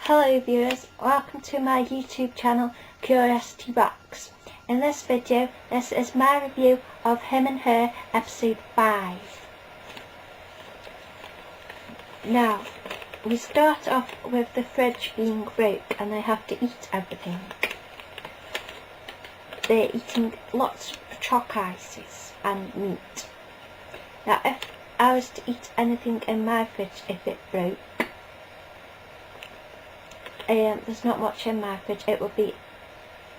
Hello viewers, welcome to my YouTube channel Curiosity Rocks. In this video, this is my review of Him and Her episode 5. Now, we start off with the fridge being broke and they have to eat everything. They're eating lots of chalk ices and meat. Now if I was to eat anything in my fridge if it broke, there's not much in my fridge. It would be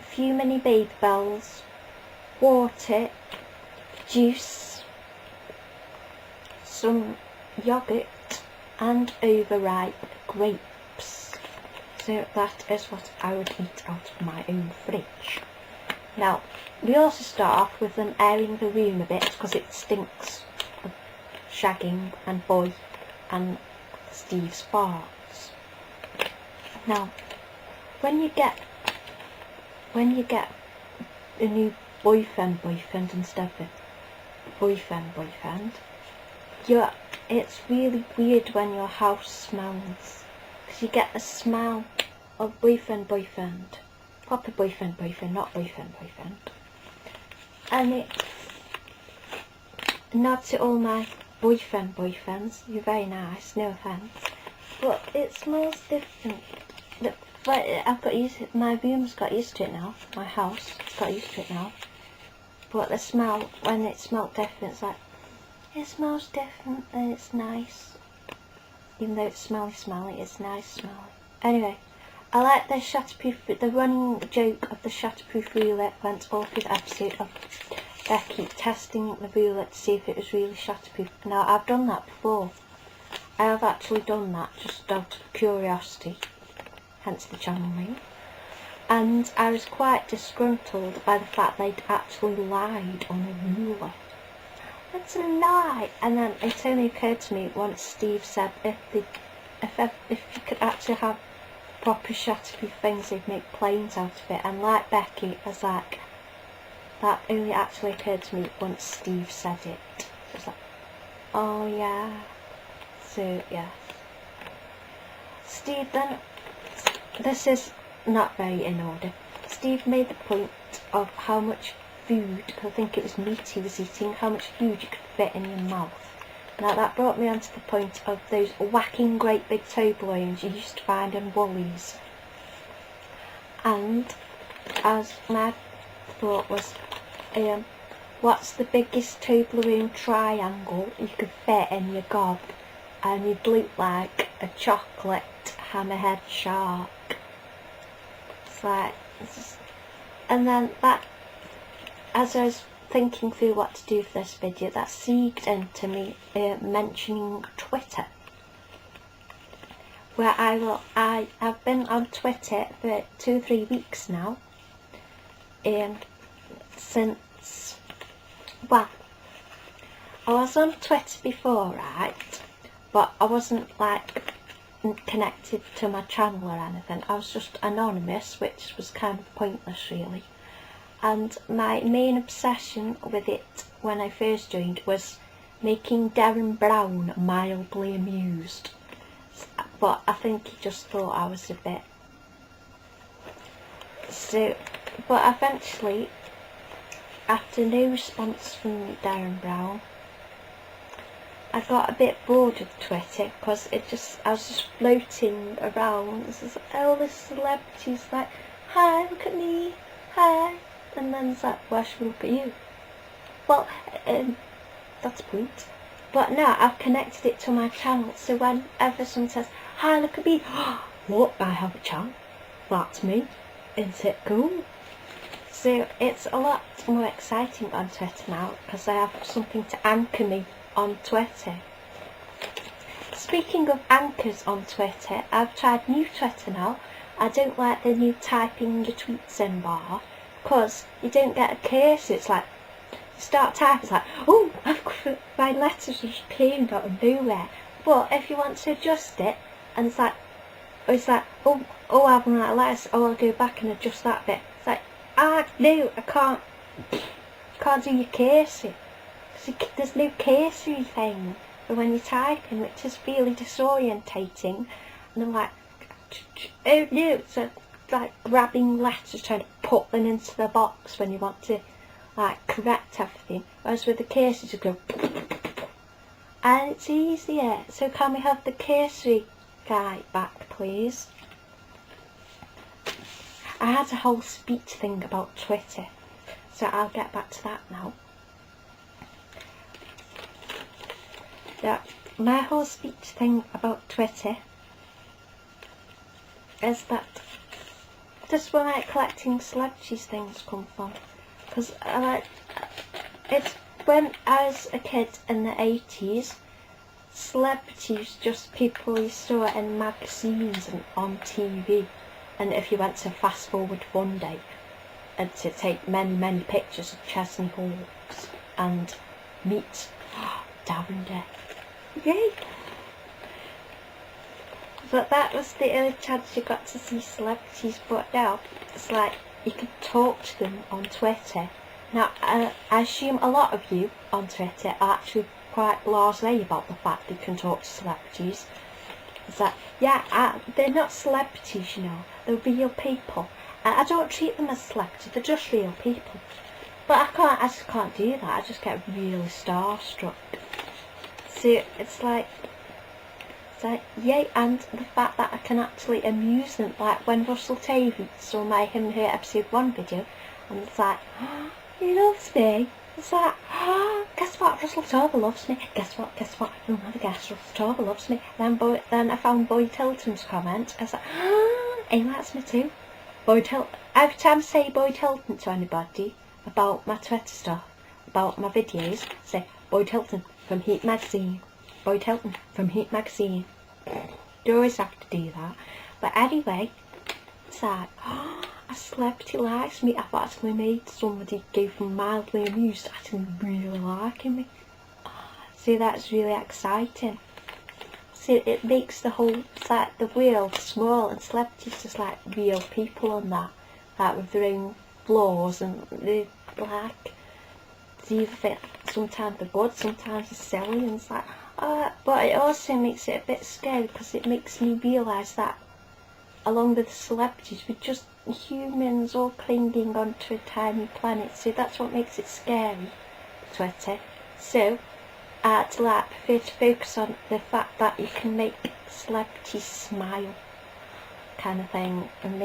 a few mini baby bells, water, juice, some yogurt and overripe grapes. So that is what I would eat out of my own fridge. Now we also start off with them airing the room a bit because it stinks of shagging and boy and Steve's farts. Now, when you get a new boyfriend instead of a boyfriend, it's really weird when your house smells, because you get a smell of boyfriend, proper boyfriend, not boyfriend. And it, not to all my boyfriends, you're very nice, no offence, but it smells different. But I've got used to it, my room's got used to it now, my house has got used to it now. But the smell, when it smelled different, it's like, it smells different and it's nice. Even though it's smelly, it's nice smelly. Anyway, I like the shatterproof, the running joke of the shatterproof ruler went all through the episode of Becky testing the ruler to see if it was really shatterproof. Now I've done that before. I have actually done that just out of curiosity. Hence the channel name, and I was quite disgruntled by the fact they'd actually lied on the ruler. That's a lie. And then it only occurred to me once Steve said if you could actually have proper shatterproof things, they'd make planes out of it. And like Becky, I was like, that only actually occurred to me once Steve said it. So I was like, oh yeah. So yeah, Steve then. This is not very in order. Steve made the point of how much food, I think it was meat he was eating, how much food you could fit in your mouth. Now that brought me on to the point of those whacking great big Toblerones you used to find in Woolies. And as my thought was, what's the biggest Toblerone triangle you could fit in your gob? And you'd look like a chocolate hammerhead shark. It's like, and then that, as I was thinking through what to do for this video, that seeped into me mentioning Twitter, where I've been on Twitter for 2 or 3 weeks now, since, well, I was on Twitter before, right, but I wasn't like connected to my channel or anything. I was just anonymous, which was kind of pointless really. And my main obsession with it when I first joined was making Darren Brown mildly amused. But I think he just thought I was a bit... So, but eventually, after no response from Darren Brown, I got a bit bored of Twitter because I was just floating around. This is all the celebrities like, hi, look at me, hi, and then it's like, why should we look at you? Well, that's the point. But now I've connected it to my channel, so whenever someone says, hi, look at me, what, I have a channel, that's me, isn't it cool? So it's a lot more exciting on Twitter now because I have something to anchor me on Twitter. Speaking of anchors on Twitter, I've tried new Twitter now. I don't like the new typing your tweets in bar because you don't get a cursor. It's like, you start typing, it's like, oh, my letters are just appearing out of nowhere. But if you want to adjust it, and it's like, oh, I haven't like letters, oh, I'll go back and adjust that bit. It's like, no, I can't do your cursor. There's no cursory thing for when you're typing, which is really disorientating. And I'm like, oh no, it's like grabbing letters, trying to put them into the box when you want to like correct everything. Whereas with the cases you go and it's easier. So can we have the cursory guy back, please? I had a whole speech thing about Twitter, so I'll get back to that now. My whole speech thing about Twitter is that this is where my collecting celebrities things come from, because it's when I was a kid in the 80s, celebrities just people you saw in magazines and on TV, and if you went to Fast Forward one day and to take many pictures of Chesney Hawkes and meet Davender. Yay! But that was the only chance you got to see celebrities, but now it's like you can talk to them on Twitter. Now I assume a lot of you on Twitter are actually quite blasé about the fact that you can talk to celebrities. It's like, yeah, they're not celebrities, you know, they're real people. And I don't treat them as celebrities, they're just real people. But I just can't do that, I just get really starstruck. So it's like, yay, and the fact that I can actually amuse them, like when Russell Tovey saw my Him and Her episode 1 video, and it's like, oh, he loves me. It's like, oh, guess what, Russell Tovey loves me. Guess what, oh my guess, Russell Tovey loves me. Then I found Boyd Hilton's comment, I was like, oh, he likes me too. Boyd Hilton, every time I say Boyd Hilton to anybody about my Twitter stuff, about my videos, I say, Boyd Hilton from Heat Magazine. Boyd Hilton from Heat Magazine. You always have to do that. But anyway, it's like, oh, a celebrity likes me. I've actually made somebody go from mildly amused to actually really liking me. See, that's really exciting. See, it makes the whole, it's like the world small, and celebrities just like real people on that. Like with their own flaws, and they're like, sometimes they're good, sometimes they're silly, and it's like, but it also makes it a bit scary, because it makes me realise that along with the celebrities, we're just humans all clinging onto a tiny planet. So that's what makes it scary, Twitter. So I'd like prefer to focus on the fact that you can make celebrities smile, kind of thing, and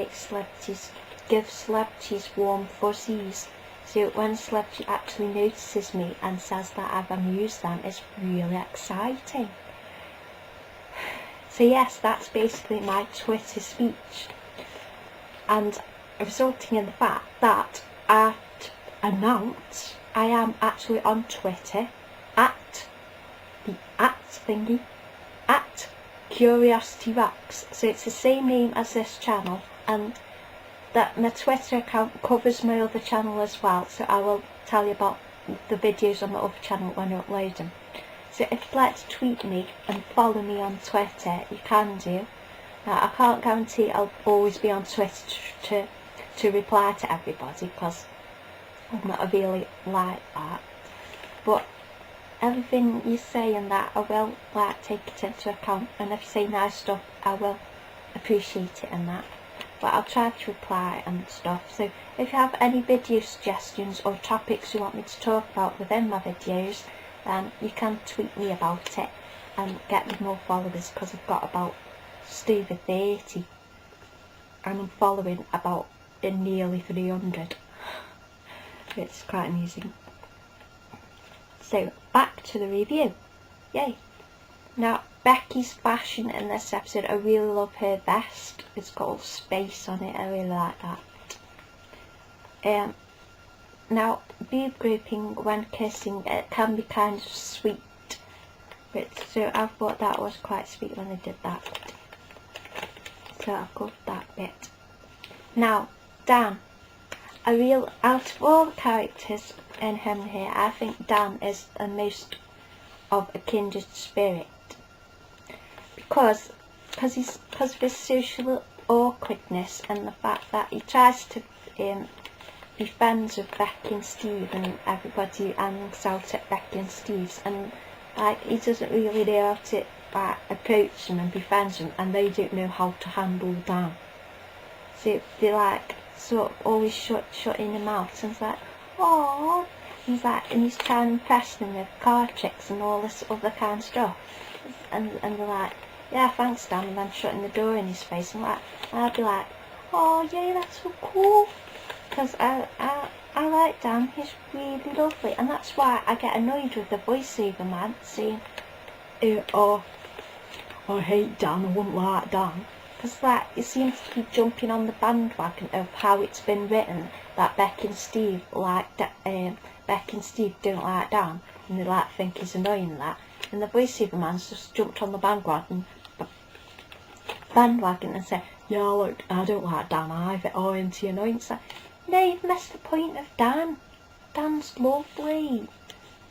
give celebrities warm fuzzies. So when a celebrity actually notices me and says that I've amused them, it's really exciting. So yes, that's basically my Twitter speech, and resulting in the fact that I announce I am actually on Twitter at the @thingy, at Curiosity Rocks. So it's the same name as this channel, and that my Twitter account covers my other channel as well, so I will tell you about the videos on my other channel when I upload them. So if you'd like to tweet me and follow me on Twitter, you can do. Now I can't guarantee I'll always be on Twitter to reply to everybody, because I'm not really like that. But everything you say and that, I will like take it into account, and if you say nice stuff, I will appreciate it and that. But I'll try to reply and stuff. So if you have any video suggestions or topics you want me to talk about within my videos, you can tweet me about it and get me more followers, because I've got about just over 30 and I'm following about nearly 300. It's quite amusing. So back to the review. Yay! Now Becky's fashion in this episode, I really love her vest. It's got all space on it, I really like that. Now boob grouping when kissing, it can be kind of sweet, so I thought that was quite sweet when they did that, so I've got that bit. Now Dan, out of all the characters in Him and Her, I think Dan is the most of a kindred spirit, because of his social awkwardness and the fact that he tries to be friends with Becky and Steve, and everybody hangs out at Becky and Steve's, and like he doesn't really know how to approach them and befriend them, and they don't know how to handle Dan. So they like sort of always shutting their mouths, and it's like, oh, and he's trying to impress them with card tricks and all this other kind of stuff, and they're like, yeah, thanks Dan, and then shutting the door in his face, and I'd be like, oh yeah, that's so cool, because I like Dan, he's really lovely, and that's why I get annoyed with the voiceover man saying, oh, I hate Dan, I wouldn't like Dan. Because like, he seems to keep jumping on the bandwagon of how it's been written that Beck and Steve don't like Dan, and they like think he's annoying and that. And the voiceover man's just jumped on the bandwagon and said, yeah, look, I don't like Dan either. Oh, isn't he annoying? It's like, no, you've missed the point of Dan. Dan's lovely.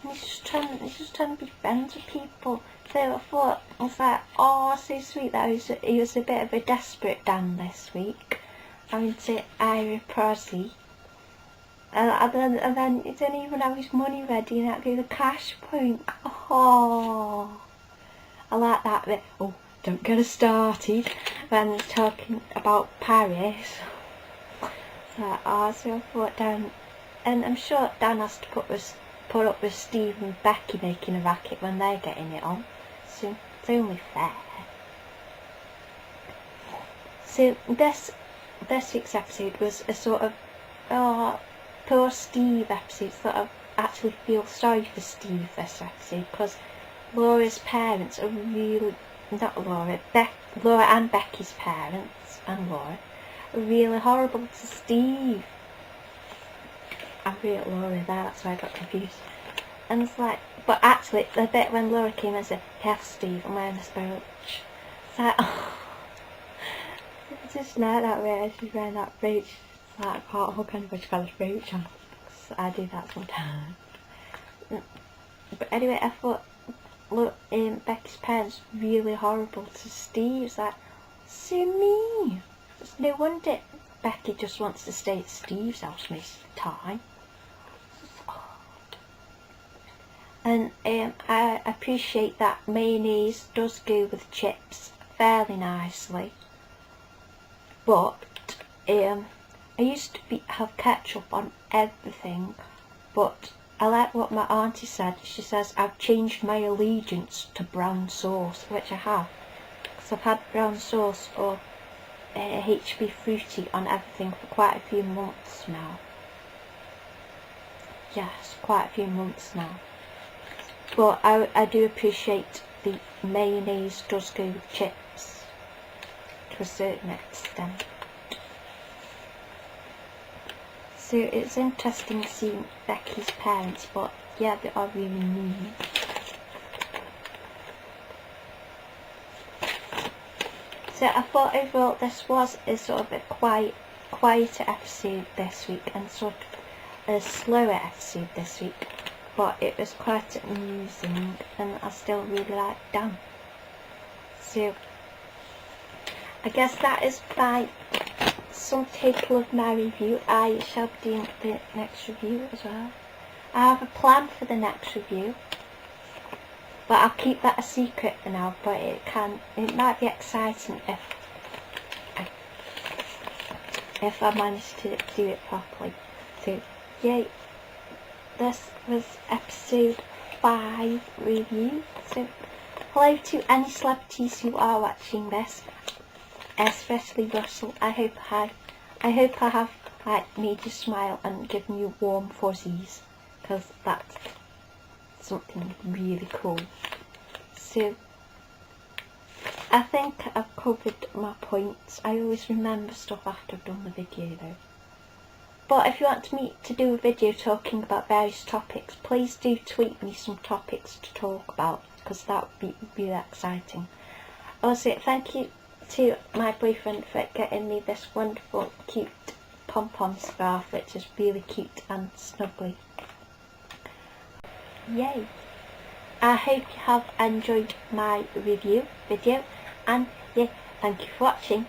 And he's just trying to be friends with people. So I thought, I was like, oh, so sweet that he was a bit of a desperate Dan this week. Having to Ira Prozzy. And then he didn't even have his money ready and had to do the cash point. Oh, I like that bit. Oh, don't get us started when he's talking about Paris. So I thought Dan, and I'm sure Dan has to put up with Steve and Becky making a racket when they're getting it on. So it's only fair. So this week's episode was a sort of poor Steve episode. Sort of actually feel sorry for Steve this episode, because Laura's parents are really, not Laura, Laura and Becky's parents and Laura are really horrible to Steve. I wrote Laura there, that's why I got confused. And it's like, but actually, the bit when Laura came and said, yes, Steve, I'm wearing this brooch. It's like, oh, it's just like that way, she's wearing that brooch. It's like, I can't hug anybody, she's got this brooch on. So I do that sometimes. But anyway, I thought, look, Becky's parents really horrible to Steve. It's like, so mean. It's no wonder Becky just wants to stay at Steve's house most of the time. And I appreciate that mayonnaise does go with chips fairly nicely. But I used to have ketchup on everything, but I like what my auntie said. She says I've changed my allegiance to brown sauce, which I have, because I've had brown sauce or HB Fruity on everything for quite a few months now. Yes, quite a few months now. But I do appreciate the mayonnaise does go with chips to a certain extent. So it's interesting seeing Becky's parents, but yeah, they are really mean. So I thought overall this was a sort of a quieter episode this week, and sort of a slower episode this week. But it was quite amusing, and I still really like Dan. So I guess that is by some title of my review. I shall be doing the next review as well. I have a plan for the next review, but I'll keep that a secret for now. But it might be exciting if I manage to do it properly. So yay. This was episode 5 review. So hello to any celebrities who are watching this, especially Russell. I hope I have like made you smile and given you warm fuzzies, because that's something really cool. So I think I've covered my points. I always remember stuff after I've done the video though. But if you want me to do a video talking about various topics, please do tweet me some topics to talk about, because that would be really exciting. Also, thank you to my boyfriend for getting me this wonderful, cute pom-pom scarf, which is really cute and snuggly. Yay! I hope you have enjoyed my video, and yeah, thank you for watching.